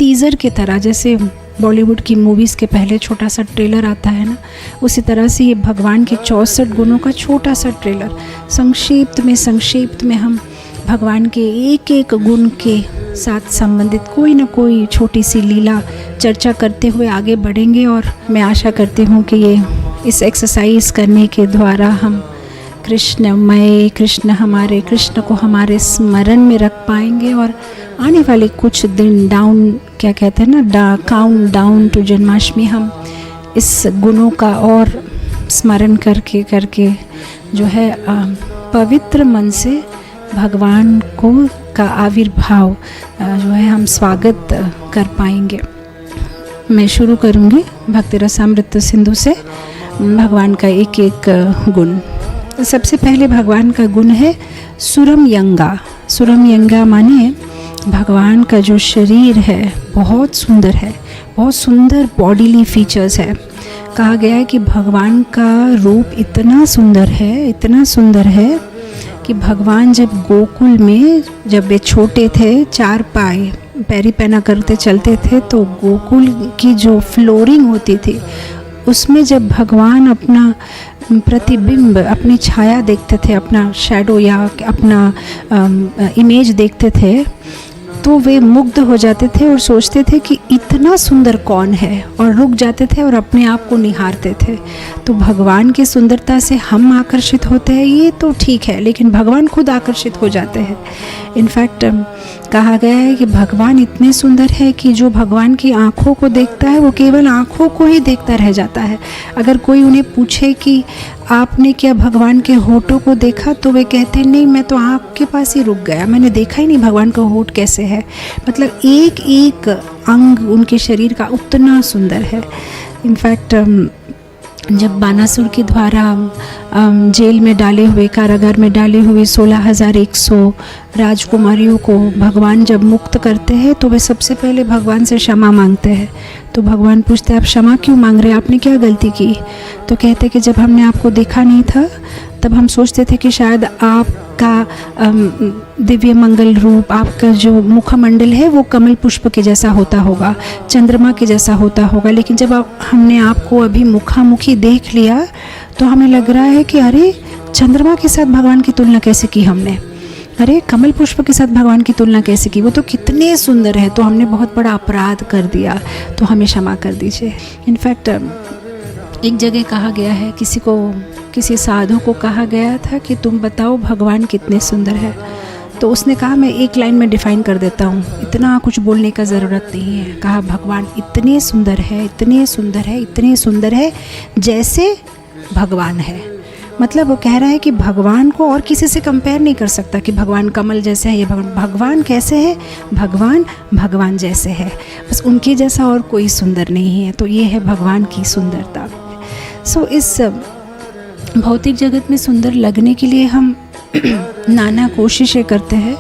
Teaser की तरह, जैसे बॉलीवुड की मूवीज़ के पहले छोटा सा ट्रेलर आता है ना, उसी तरह से ये भगवान के 64 गुणों का छोटा सा ट्रेलर। संक्षिप्त में हम भगवान के एक एक गुण के साथ संबंधित कोई ना कोई छोटी सी लीला चर्चा करते हुए आगे बढ़ेंगे। और मैं आशा करती हूँ कि ये इस एक्सरसाइज करने के द्वारा हम कृष्ण को हमारे स्मरण में रख पाएंगे और आने वाले कुछ दिन काउंट डाउन टू जन्माष्टमी हम इस गुणों का और स्मरण करके जो है पवित्र मन से भगवान का आविर्भाव जो है हम स्वागत कर पाएंगे। मैं शुरू करूँगी भक्ति रसामृत सिंधु से भगवान का एक एक गुण। सबसे पहले भगवान का गुण है सुरमयंगा। सुरमयंगा माने भगवान का जो शरीर है बहुत सुंदर है, बहुत सुंदर बॉडीली फीचर्स है। कहा गया है कि भगवान का रूप इतना सुंदर है कि भगवान जब गोकुल में जब वे छोटे थे, 4 पाए पैरी पैना करते चलते थे, तो गोकुल की जो फ्लोरिंग होती थी उसमें जब भगवान अपना प्रतिबिंब, अपनी छाया देखते थे, अपना शैडो या अपना इमेज देखते थे, तो वे मुग्ध हो जाते थे और सोचते थे कि इतना सुंदर कौन है, और रुक जाते थे और अपने आप को निहारते थे। तो भगवान की सुंदरता से हम आकर्षित होते हैं ये तो ठीक है, लेकिन भगवान खुद आकर्षित हो जाते हैं। इनफैक्ट कहा गया है कि भगवान इतने सुंदर है कि जो भगवान की आँखों को देखता है वो केवल आँखों को ही देखता रह जाता है। अगर कोई उन्हें पूछे कि आपने क्या भगवान के होठों को देखा, तो वे कहते हैं नहीं, मैं तो आँख के पास ही रुक गया, मैंने देखा ही नहीं भगवान का होठ कैसे है। मतलब एक एक अंग उनके शरीर का उतना सुंदर है। इनफैक्ट जब बानासुर के द्वारा जेल में डाले हुए, कारागार में डाले हुए 16,100 राजकुमारियों को भगवान जब मुक्त करते हैं, तो वे सबसे पहले भगवान से क्षमा मांगते हैं। तो भगवान पूछते हैं आप क्षमा क्यों मांग रहे हैं, आपने क्या गलती की? तो कहते कि जब हमने आपको देखा नहीं था तब हम सोचते थे कि शायद आपका दिव्य मंगल रूप, आपका जो मुखमंडल है वो कमल पुष्प के जैसा होता होगा, चंद्रमा के जैसा होता होगा, लेकिन जब हमने आपको अभी मुखामुखी देख लिया तो हमें लग रहा है कि अरे चंद्रमा के साथ भगवान की तुलना कैसे की हमने, अरे कमल पुष्प के साथ भगवान की तुलना कैसे की, वो तो कितने सुंदर है, तो हमने बहुत बड़ा अपराध कर दिया, तो हमें क्षमा कर दीजिए। इनफैक्ट एक जगह कहा गया है, किसी साधु को कहा गया था कि तुम बताओ भगवान कितने सुंदर है, तो उसने कहा मैं एक लाइन में डिफ़ाइन कर देता हूँ, इतना कुछ बोलने का ज़रूरत नहीं है। कहा भगवान इतने सुंदर है जैसे भगवान है। मतलब वो कह रहा है कि भगवान को और किसी से कंपेयर नहीं कर सकता कि भगवान कमल जैसे है, ये भगवान कैसे है, भगवान जैसे है, बस उनके जैसा और कोई सुंदर नहीं है। तो ये है भगवान की सुंदरता। सो इस भौतिक जगत में सुंदर लगने के लिए हम नाना कोशिशें करते हैं,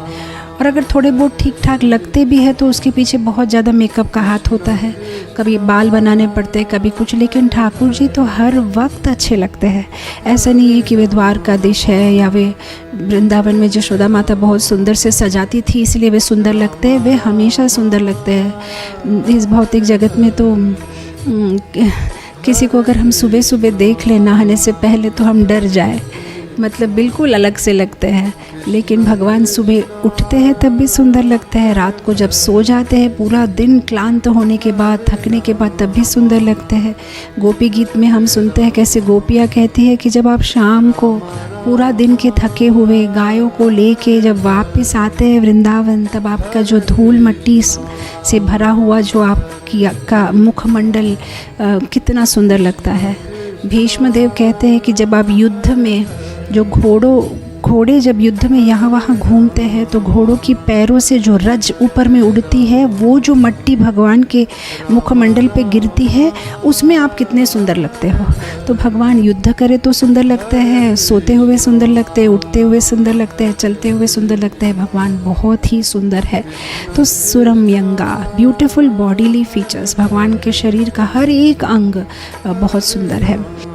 और अगर थोड़े बहुत ठीक ठाक लगते भी हैं तो उसके पीछे बहुत ज़्यादा मेकअप का हाथ होता है, कभी बाल बनाने पड़ते हैं, कभी कुछ, लेकिन ठाकुर जी तो हर वक्त अच्छे लगते हैं। ऐसा नहीं है कि वे द्वारकाधीश है या वे वृंदावन में यशोदा माता बहुत सुंदर से सजाती थी इसलिए वे सुंदर लगते हैं, वे हमेशा सुंदर लगते हैं। इस भौतिक जगत में तो किसी को अगर हम सुबह सुबह देख लें नहाने से पहले तो हम डर जाए, मतलब बिल्कुल अलग से लगते हैं, लेकिन भगवान सुबह उठते हैं तब भी सुंदर लगते हैं, रात को जब सो जाते हैं पूरा दिन क्लांत होने के बाद, थकने के बाद, तब भी सुंदर लगते हैं। गोपी गीत में हम सुनते हैं कैसे गोपियाँ कहती है कि जब आप शाम को पूरा दिन के थके हुए गायों को लेके जब वापस आते हैं वृंदावन, तब आपका जो धूल मट्टी से भरा हुआ जो आपका मुखमंडल कितना सुंदर लगता है। भीष्मदेव कहते हैं कि जब आप युद्ध में जो घोड़े जब युद्ध में यहाँ वहाँ घूमते हैं तो घोड़ों की पैरों से जो रज ऊपर में उड़ती है, वो जो मट्टी भगवान के मुखमंडल पे गिरती है, उसमें आप कितने सुंदर लगते हो। तो भगवान युद्ध करे तो सुंदर लगते हैं, सोते हुए सुंदर लगते हैं, उठते हुए सुंदर लगते हैं, चलते हुए सुंदर लगते हैं। भगवान बहुत ही सुंदर है। तो सुरमयंगा, ब्यूटीफुल बॉडीली फीचर्स, भगवान के शरीर का हर एक अंग बहुत सुंदर है।